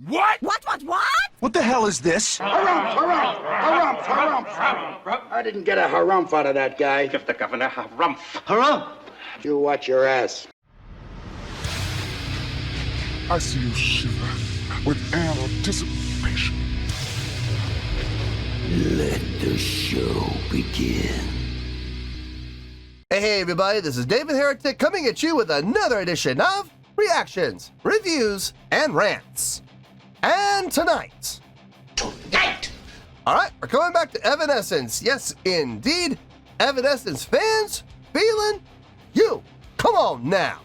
What? What? What the hell is this? Harumph. I didn't get a harumph out of that guy. Give the governor harumph. Harumph! You watch your ass. I see you shiver with anticipation. Let the show begin. Hey everybody, this is David Heretic coming at you with another edition of Reactions, Reviews, and Rants. And tonight, alright, we're coming back to Evanescence. Yes, indeed, Evanescence Fans FEELIN YOU. Come on now.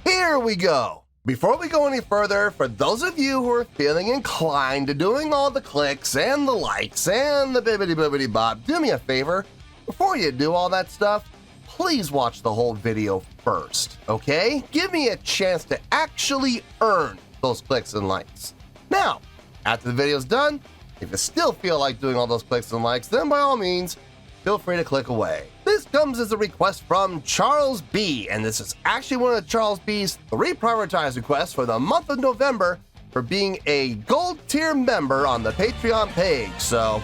Here we go. Before we go any further, for those of you who are feeling inclined to doing all the clicks and the likes and the bibbidi-bibbidi bop, do me a favor. Before you do all that stuff, please watch the whole video first, okay? Give me a chance to actually earn those clicks and likes. Now, after the video's done, if you still feel like doing all those clicks and likes, then by all means, feel free to click away. This comes as a request from Charles B, and this is actually one of Charles B's 3 prioritized requests for the month of November for being a gold tier member on the Patreon page. So,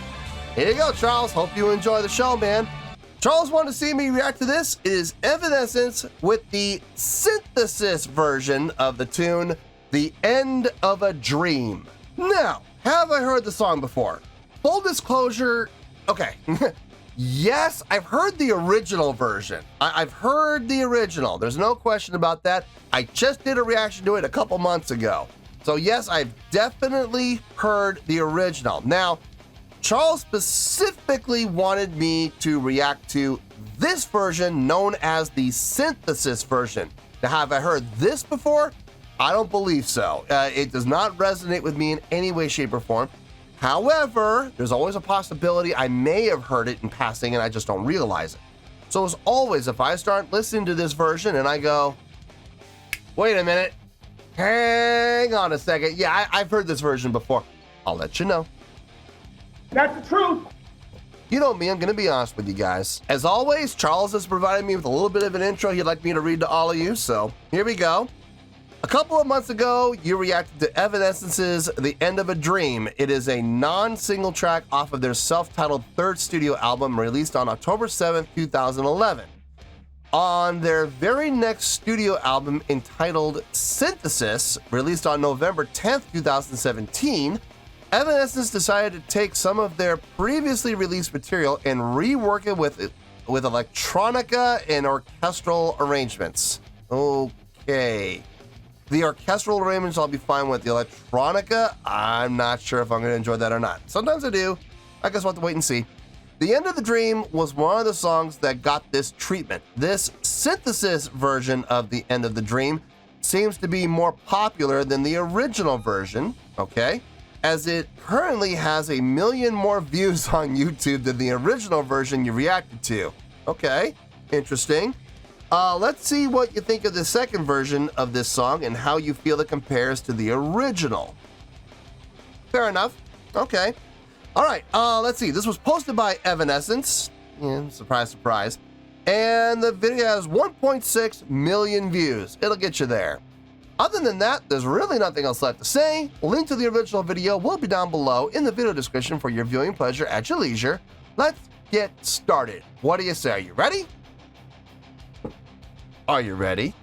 here you go, Charles. Hope you enjoy the show, man. Charles wanted to see me react to this. It is Evanescence with the synthesis version of the tune, The End of a Dream. Now, have I heard the song before? Full disclosure, okay. Yes, I've heard the original version. I've heard the original. There's no question about that. I just did a reaction to it a couple months ago. So yes, I've definitely heard the original. Now, Charles specifically wanted me to react to this version known as the synthesis version. Now, have I heard this before? I don't believe so. It does not resonate with me in any way, shape, or form. However, there's always a possibility I may have heard it in passing and I just don't realize it. So as always, if I start listening to this version and I go, wait a minute, hang on a second. Yeah, I've heard this version before. I'll let you know. That's the truth. You know me, I'm going to be honest with you guys. As always, Charles has provided me with a little bit of an intro he'd like me to read to all of you, so here we go. A couple of months ago, you reacted to Evanescence's The End of a Dream. It is a non-single track off of their self-titled 3rd studio album released on October 7th, 2011. On their very next studio album entitled Synthesis, released on November 10th, 2017, Evanescence decided to take some of their previously released material and rework it with electronica and orchestral arrangements. Okay. The orchestral arrangements I'll be fine with. The electronica, I'm not sure if I'm going to enjoy that or not. Sometimes I do. I guess we'll have to wait and see. The End of the Dream was one of the songs that got this treatment. This synthesis version of The End of the Dream seems to be more popular than the original version, okay? As it currently has 1 million more views on YouTube than the original version you reacted to. Okay, interesting. Let's see what you think of the second version of this song and how you feel it compares to the original. Fair enough. Okay. All right, let's see. This was posted by Evanescence. Yeah, surprise, surprise. And the video has 1.6 million views. It'll get you there. Other than that, there's really nothing else left to say. Link to the original video will be down below in the video description for your viewing pleasure at your leisure. Let's get started. What do you say? Are you ready? Are you ready?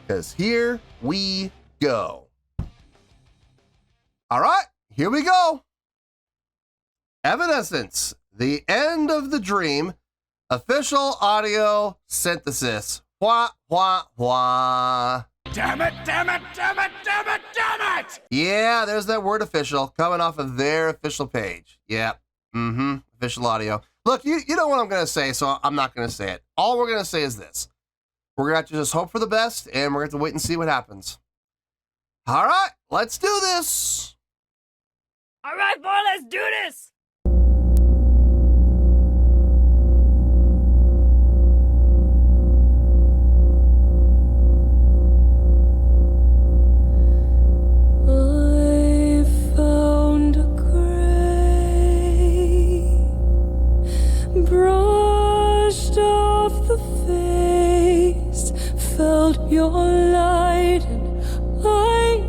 Because here we go. All right, here we go. Evanescence, The End of the Dream, official audio synthesis. Wah, wah, wah. Damn it, damn it, damn it, damn it, damn it! Yeah, there's that word official coming off of their official page. Yep. Official audio. Look, you know what I'm going to say, so I'm not going to say it. All we're going to say is this. We're going to have to just hope for the best, and we're going to have to wait and see what happens. All right, let's do this. All right, boy, let's do this. I found a grave, brushed off the face, felt your light, and I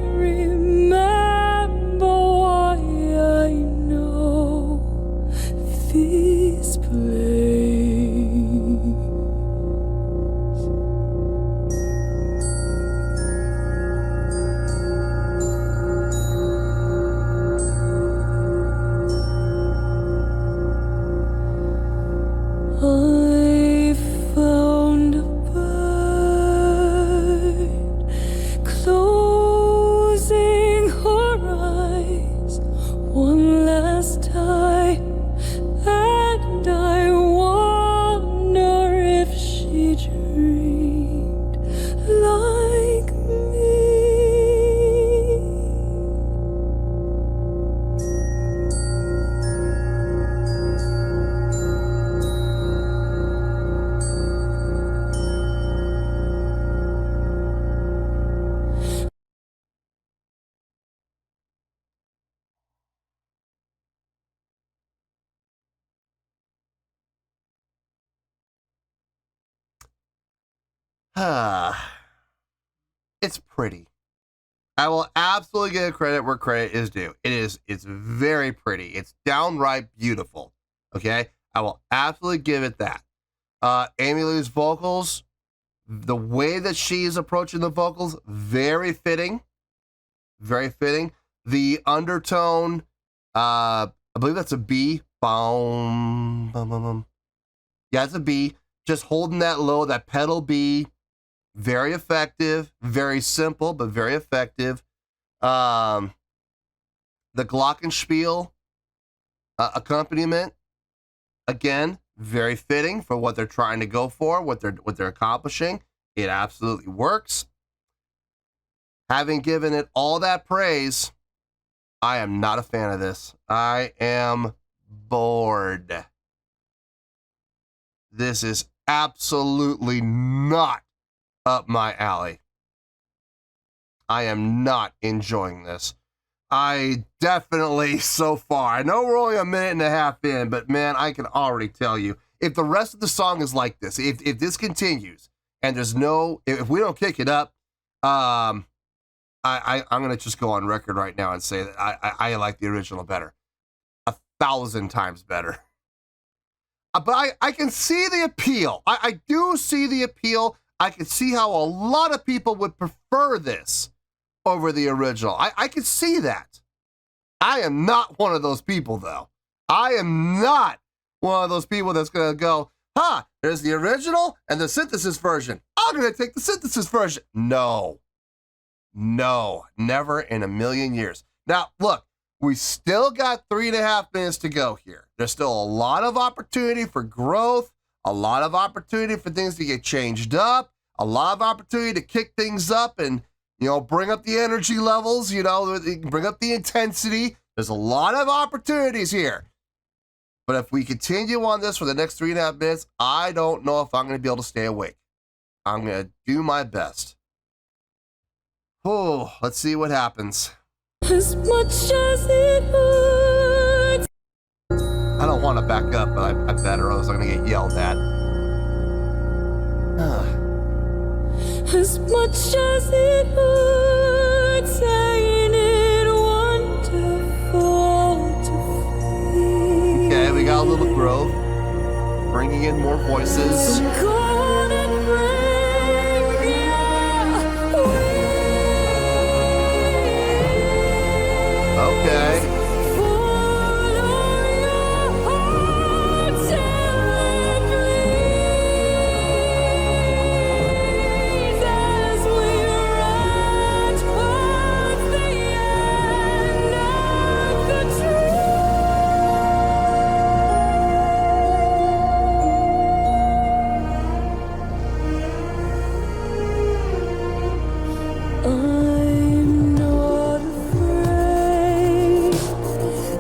It's pretty. I will absolutely give credit where credit is due. It's very pretty. It's downright beautiful. Okay? I will absolutely give it that. Amy Lou's vocals, the way that she is approaching the vocals, very fitting. Very fitting. The undertone, I believe that's a B. Boom, boom, boom, boom. Yeah, it's a B. Just holding that low, that pedal B. Very effective. Very simple, but very effective. The glockenspiel accompaniment, again, very fitting for what they're trying to go for, what they're accomplishing. It absolutely works. Having given it all that praise, I am not a fan of this. I am bored. This is absolutely not up my alley. I am not enjoying this. I definitely, so far, I know we're only a minute and a half in, but man, I can already tell you, if the rest of the song is like this, if this continues, and if we don't kick it up, I'm going to just go on record right now and say that I like the original better. 1,000 times better. But I can see the appeal. I do see the appeal. I can see how a lot of people would prefer this over the original. I can see that. I am not one of those people, though. I am not one of those people that's going to go, there's the original and the synthesis version. I'm going to take the synthesis version. No, never in a million years. Now, look, we still got 3.5 minutes to go here. There's still a lot of opportunity for growth, a lot of opportunity for things to get changed up, a lot of opportunity to kick things up and, bring up the energy levels, bring up the intensity. There's a lot of opportunities here. But if we continue on this for the next 3.5 minutes, I don't know if I'm going to be able to stay awake. I'm going to do my best. Oh, let's see what happens. As much as it hurts. I don't want to back up, but I better, or else I'm going to get yelled at. As much as it hurts, ain't it wonderful to feel? Okay, we got a little growth. Bringing in more voices. Cold and brave, yeah, Okay. follow your heart and please as we ride towards the end of the I'm not afraid.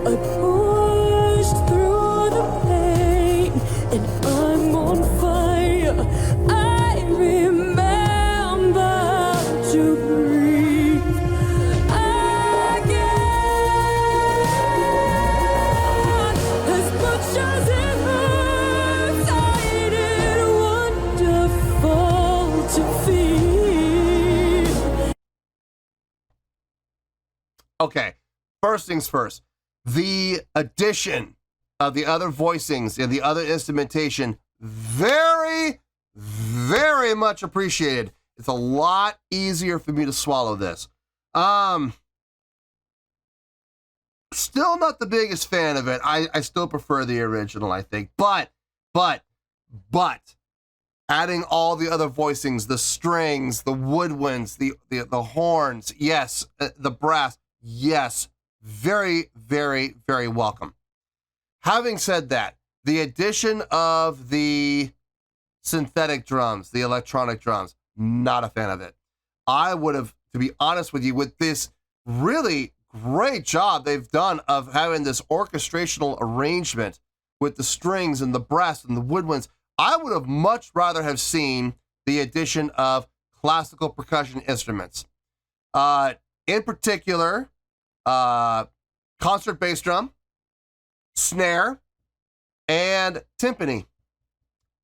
I pushed through the pain, and I'm on fire. I remember to breathe again. As much as it hurts, ain't it wonderful to feel? Okay, first things first. The addition of the other voicings and the other instrumentation, very, very much appreciated. It's a lot easier for me to swallow this. Still not the biggest fan of it. I still prefer the original, I think. But, adding all the other voicings, the strings, the woodwinds, the horns, yes, the brass, yes, very, very, very welcome. Having said that, the addition of the synthetic drums, the electronic drums, not a fan of it. I would have, to be honest with you, with this really great job they've done of having this orchestrational arrangement with the strings and the brass and the woodwinds, I would have much rather have seen the addition of classical percussion instruments. In particular, concert bass drum, snare, and timpani.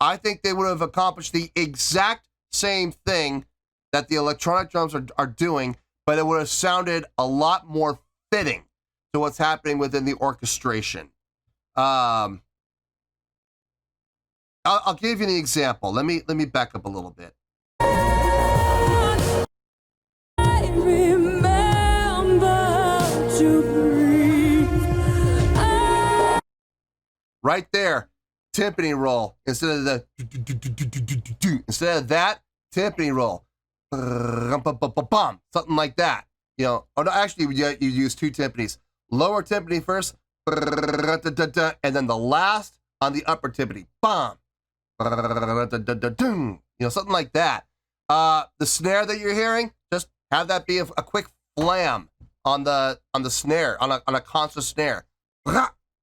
I think they would have accomplished the exact same thing that the electronic drums are doing, but it would have sounded a lot more fitting to what's happening within the orchestration. I'll give you an example. Let me back up a little bit. I remember to breathe. Right there, timpani roll instead of the that timpani roll, something like that. You know, or no, actually, you use two timpanis. Lower timpani first, and then the last on the upper timpani, bam, you know, something like that. The snare that you're hearing, just have that be a quick flam on the snare, on a constant snare.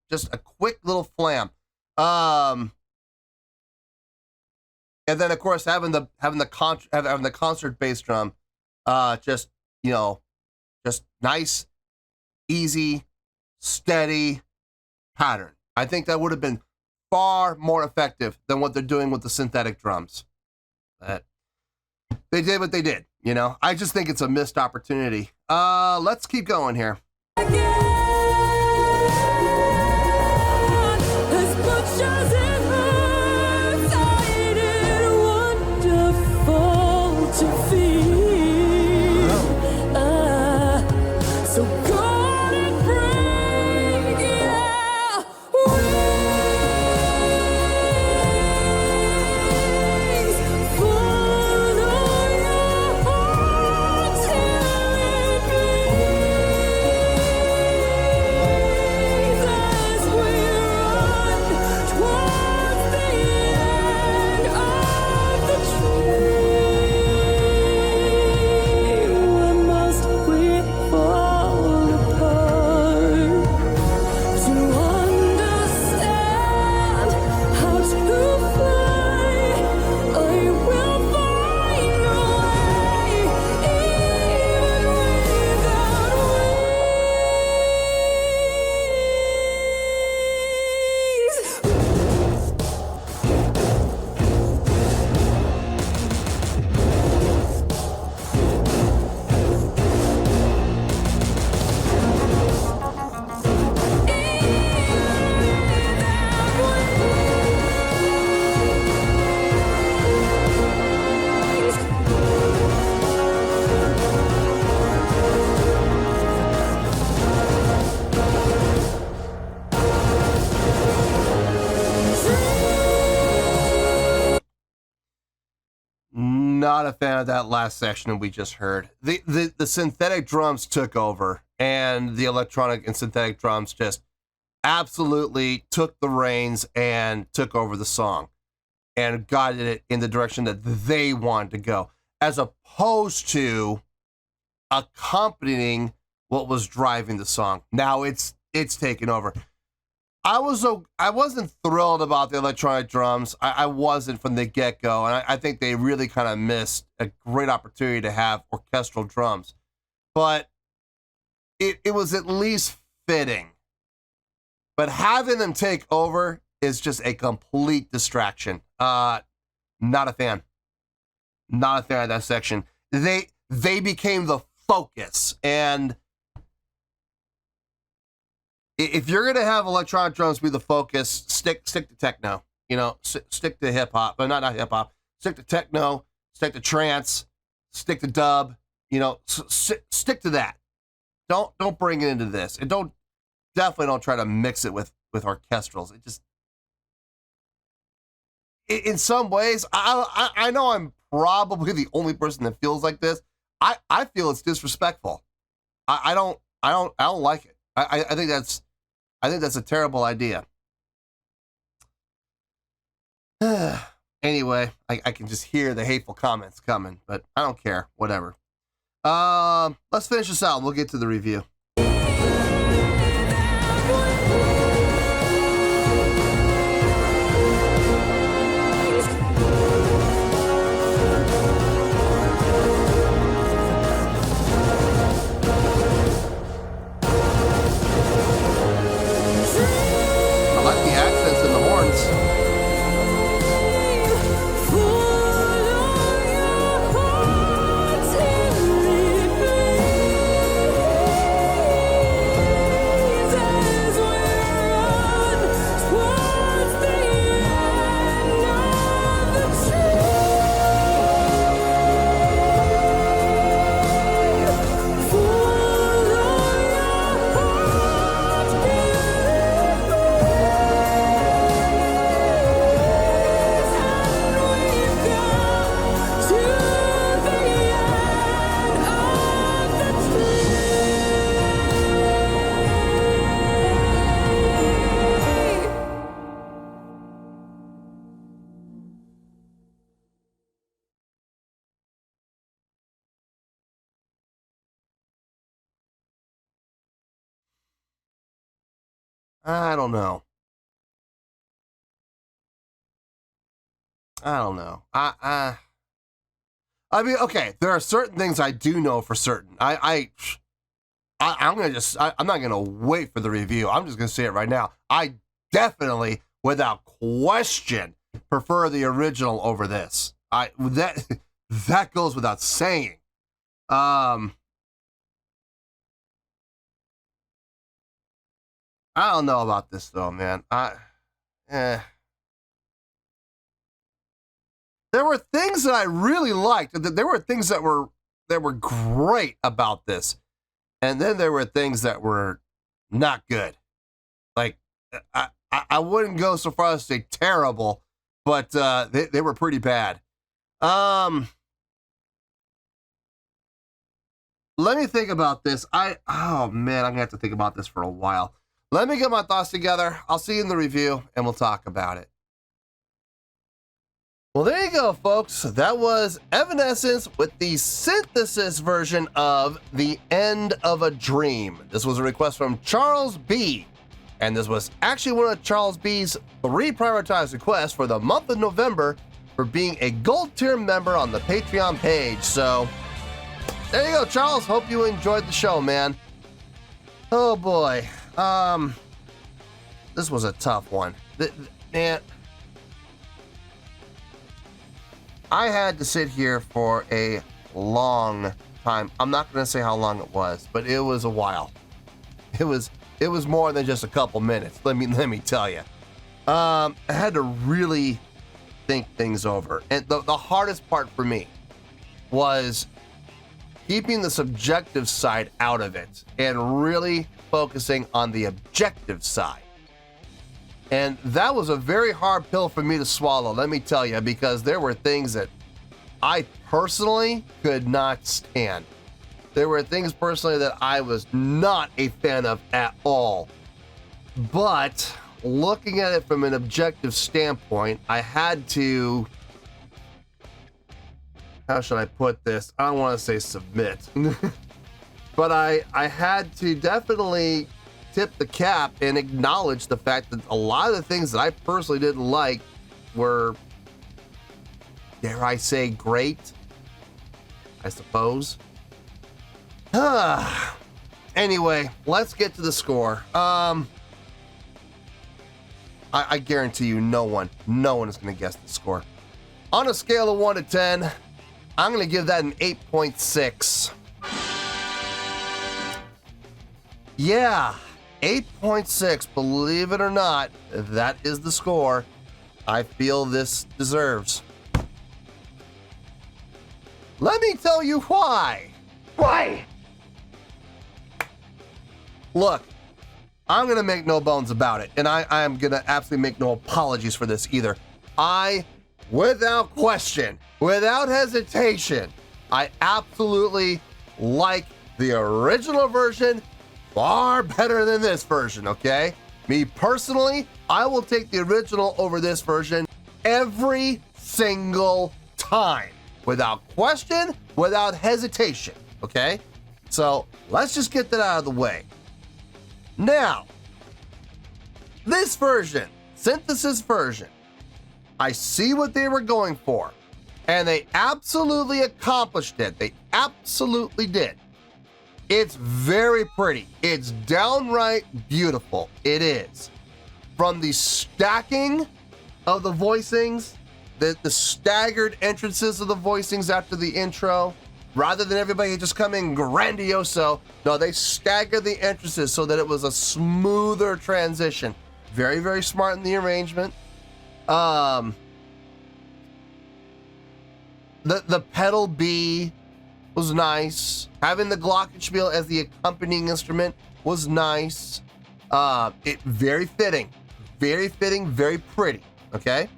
Just a quick little flam. And then of course having the concert bass drum, just, you know, just nice, easy, steady pattern. I think that would have been far more effective than what they're doing with the synthetic drums. But they did what they did, you know. I just think it's a missed opportunity. Let's keep going here. As much as it hurts, ain't it wonderful to feel? So go and break, yeah. Wings, follow your heart till it bleeds. As we run towards the end of the tree, when must we fall apart to understand how to fly? I will find a way, even without Not a fan of that last section we just heard. The synthetic drums took over, and the electronic and synthetic drums just absolutely took the reins and took over the song and guided it in the direction that they wanted to go, as opposed to accompanying what was driving the song. Now it's taken over. I wasn't thrilled about the electronic drums. I wasn't from the get-go, and I think they really kind of missed a great opportunity to have orchestral drums. But it was at least fitting. But having them take over is just a complete distraction. Not a fan. Not a fan of that section. They became the focus, and if you're gonna have electronic drums be the focus, stick to techno. You know, stick to hip hop, but not hip hop. Stick to techno. Stick to trance. Stick to dub. You know, stick to that. Don't bring it into this, and definitely don't try to mix it with orchestrals. It just, in some ways, I know I'm probably the only person that feels like this. I feel it's disrespectful. I don't like it. I think that's a terrible idea. Anyway, I can just hear the hateful comments coming, but I don't care. Whatever. Let's finish this out and we'll get to the review. I like the accents and the horns. follow your I don't know. I mean, okay, there are certain things I do know for certain. I'm not gonna wait for the review. I'm just gonna say it right now. I definitely, without question, prefer the original over this. That goes without saying. I don't know about this though, man. There were things that I really liked. There were things that were great about this, and then there were things that were not good. Like I wouldn't go so far as to say terrible, but they were pretty bad. Let me think about this. Oh man, I'm gonna have to think about this for a while. Let me get my thoughts together. I'll see you in the review, and we'll talk about it. Well, there you go, folks. That was Evanescence with the synthesis version of The End of a Dream. This was a request from Charles B. And this was actually one of Charles B.'s 3 prioritized requests for the month of November for being a gold tier member on the Patreon page. So, there you go, Charles. Hope you enjoyed the show, man. Oh, boy. This was a tough one. Man, I had to sit here for a long time. I'm not going to say how long it was, but it was a while. It was more than just a couple minutes. Let me tell you. I had to really think things over, and the hardest part for me was keeping the subjective side out of it and really focusing on the objective side. And that was a very hard pill for me to swallow, let me tell you, because there were things that I personally could not stand. There were things personally that I was not a fan of at all. But looking at it from an objective standpoint, I had to, how should I put this? I don't want to say submit. But I had to definitely tip the cap and acknowledge the fact that a lot of the things that I personally didn't like were, dare I say, great, I suppose. Anyway, let's get to the score. I guarantee you no one is going to guess the score. On a scale of 1 to 10, I'm going to give that an 8.6. Yeah, 8.6, believe it or not, that is the score I feel this deserves. Let me tell you why. Why? Look, I'm going to make no bones about it, and I am going to absolutely make no apologies for this either. Without question, without hesitation, I absolutely like the original version far better than this version, okay? Me personally, I will take the original over this version every single time, without question, without hesitation, okay? So let's just get that out of the way. Now, this version, synthesis version, I see what they were going for, and they absolutely accomplished it. They absolutely did. It's very pretty. It's downright beautiful. It is. From the stacking of the voicings, the staggered entrances of the voicings after the intro, rather than everybody just coming grandioso, no, they staggered the entrances so that it was a smoother transition. Very, very smart in the arrangement. The pedal B was nice. Having the glockenspiel as the accompanying instrument was nice. It very fitting, very pretty. Okay.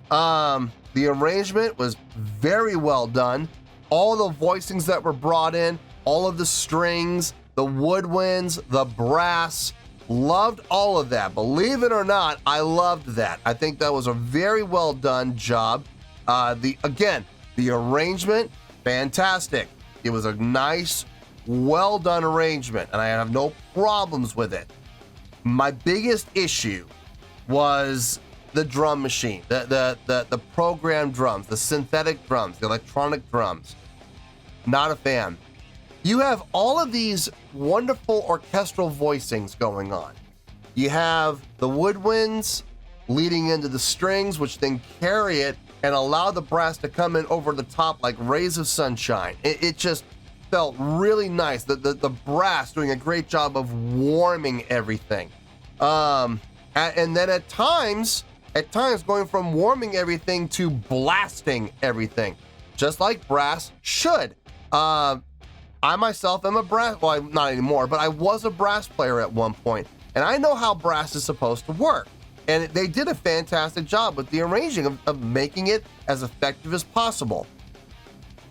The arrangement was very well done. All the voicings that were brought in, all of the strings, the woodwinds, the brass, loved all of that. Believe it or not, I loved that. I think that was a very well done job. The arrangement, fantastic. It was a nice, well done arrangement, and I have no problems with it. My biggest issue was the drum machine, the programmed drums, the synthetic drums, the electronic drums. Not a fan. You have all of these wonderful orchestral voicings going on. You have the woodwinds leading into the strings, which then carry it and allow the brass to come in over the top like rays of sunshine. It just felt really nice. The brass doing a great job of warming everything. And then at times going from warming everything to blasting everything, just like brass should. I myself am a brass, well, not anymore, but I was a brass player at one point, and I know how brass is supposed to work. And they did a fantastic job with the arranging of making it as effective as possible.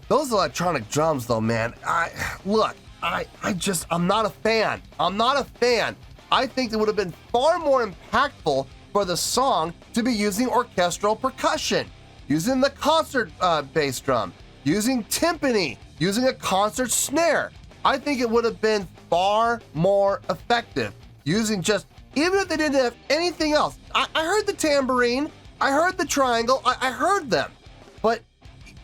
Those electronic drums, though, man, I'm not a fan. I'm not a fan. I think it would have been far more impactful for the song to be using orchestral percussion, using the concert bass drum, using timpani, using a concert snare. I think it would have been far more effective using just, even if they didn't have anything else. I heard the tambourine, I heard the triangle, I heard them, but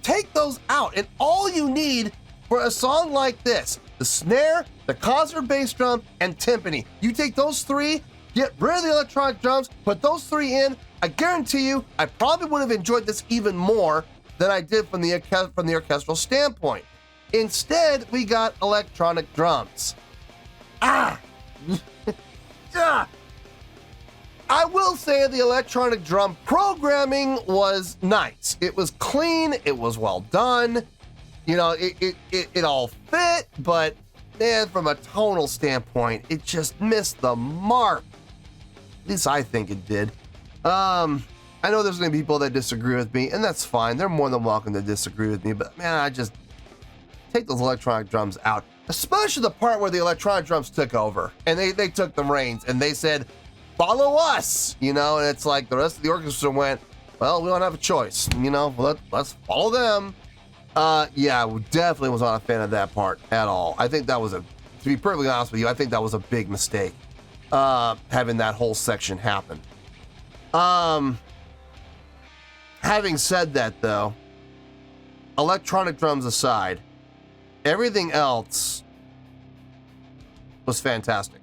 take those out, and all you need for a song like this, the snare, the concert bass drum, and timpani. You take those three, get rid of the electronic drums, put those three in, I guarantee you, I probably would have enjoyed this even more than I did from the orchestral standpoint. Instead, we got electronic drums. I will say the electronic drum programming was nice. It was clean, it was well done. You know, it all fit, but man, from a tonal standpoint, it just missed the mark. At least I think it did. I know there's gonna be people that disagree with me, and that's fine. They're more than welcome to disagree with me, but man, I just take those electronic drums out, especially the part where the electronic drums took over and they took the reins and they said, follow us, you know, and it's like the rest of the orchestra went, well, we don't have a choice, you know, let's follow them. Yeah, I definitely was not a fan of that part at all. I think that was to be perfectly honest with you, I think that was a big mistake, having that whole section happen. Having said that though, electronic drums aside, everything else was fantastic.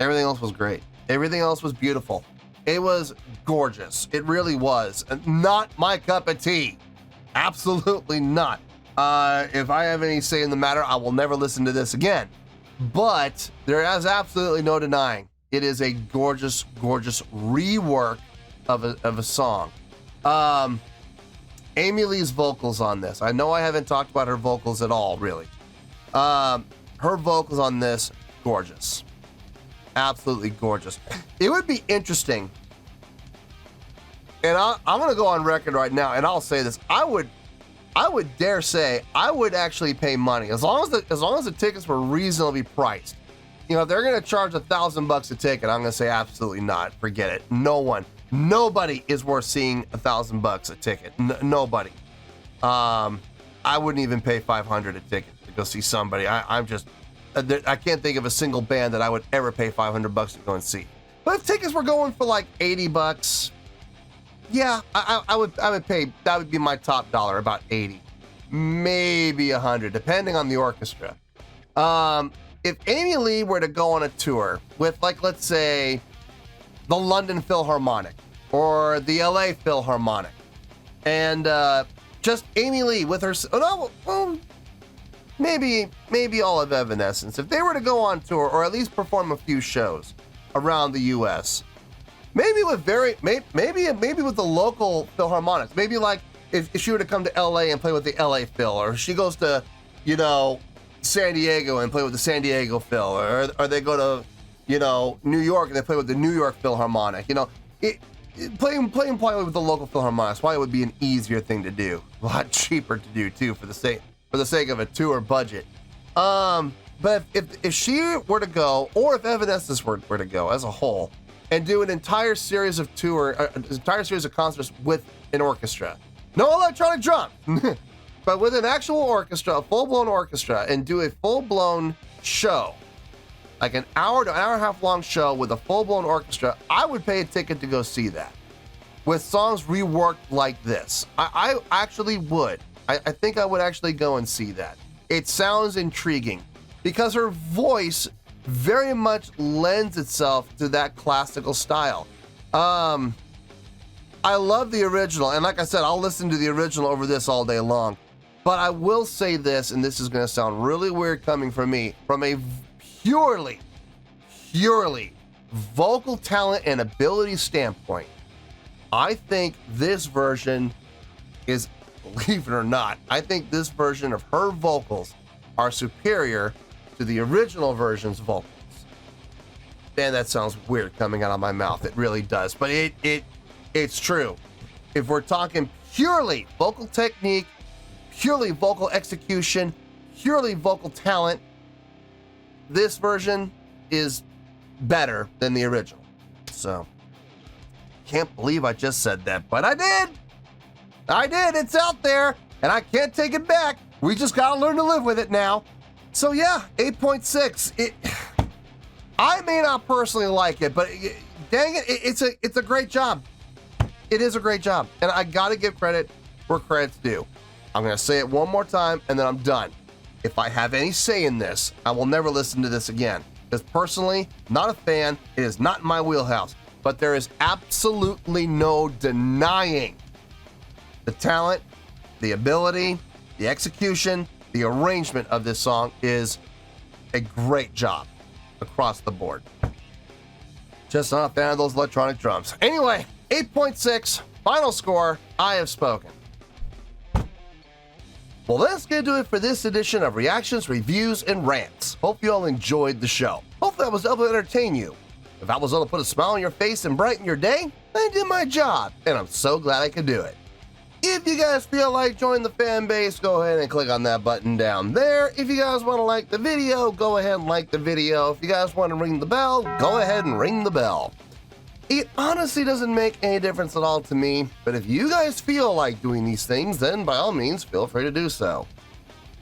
Everything else was great. Everything else was beautiful. It was gorgeous. It really was. Not my cup of tea. Absolutely not. If I have any say in the matter, I will never listen to this again. But there is absolutely no denying it is a gorgeous, gorgeous rework of a song. Amy Lee's vocals on this. I know I haven't talked about her vocals at all, really. Her vocals on this, gorgeous. Absolutely gorgeous. It would be interesting, and I'm going to go on record right now, and I'll say this. I would dare say I would actually pay money as long as the tickets were reasonably priced. You know, if they're going to charge $1,000 a ticket, I'm going to say absolutely not. Forget it. Nobody is worth seeing $1,000 a ticket. Nobody. I wouldn't even pay $500 a ticket to go see somebody. I can't think of a single band that I would ever pay $500 to go and see. But if tickets were going for like $80, yeah, I would pay. That would be my top dollar, about 80, maybe 100, depending on the orchestra. If Amy Lee were to go on a tour with, like, let's say, the London Philharmonic or the LA Philharmonic, and just Amy Lee with her, maybe all of Evanescence, if they were to go on tour or at least perform a few shows around the U.S., maybe with the local Philharmonics, maybe like if she were to come to L.A. and play with the L.A. Phil, or she goes to, you know, San Diego and play with the San Diego Phil, or they go to, you know, New York and they play with the New York Philharmonic. You know, playing with the local Philharmonics, why it would be an easier thing to do, a lot cheaper to do too, for the sake of a tour budget. But if she were to go, or if Evanescence were to go as a whole and do an entire series of concerts with an orchestra, no electronic drum, but with an actual orchestra, a full-blown orchestra, and do a full-blown show, like an hour to an hour and a half long show with a full-blown orchestra, I would pay a ticket to go see that. With songs reworked like this, I actually would. I think I would actually go and see that. It sounds intriguing because her voice very much lends itself to that classical style. I love the original, and like I said, I'll listen to the original over this all day long. But I will say this, and this is going to sound really weird coming from me, from a purely vocal talent and ability standpoint, I think this version is, believe it or not, I think this version of her vocals are superior to the original version's vocals. Man, that sounds weird coming out of my mouth. It really does, but it's true. If we're talking purely vocal technique, purely vocal execution, purely vocal talent, this version is better than the original. So, can't believe I just said that, but I did. It's out there, and I can't take it back. We just gotta learn to live with it now. So yeah, 8.6. I may not personally like it, but dang it, it's a great job. It is a great job, and I gotta give credit where credit's due. I'm gonna say it one more time, and then I'm done. If I have any say in this, I will never listen to this again. Because personally, not a fan. It is not in my wheelhouse. But there is absolutely no denying the talent, the ability, the execution, the arrangement of this song is a great job across the board. Just not a fan of those electronic drums. Anyway, 8.6, final score, I have spoken. Well, that's going to do it for this edition of Reactions, Reviews, and Rants. Hope you all enjoyed the show. Hopefully I was able to entertain you. If I was able to put a smile on your face and brighten your day, I did my job, and I'm so glad I could do it. If you guys feel like joining the fan base, go ahead and click on that button down there. If you guys want to like the video, go ahead and like the video. If you guys want to ring the bell, go ahead and ring the bell. It honestly doesn't make any difference at all to me, but if you guys feel like doing these things, then by all means, feel free to do so.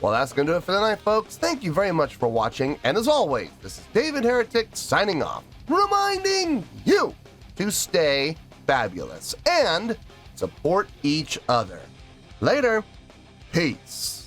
Well, that's going to do it for the night, folks. Thank you very much for watching, and as always, this is David Heretic signing off, reminding you to stay fabulous and support each other. Later. Peace.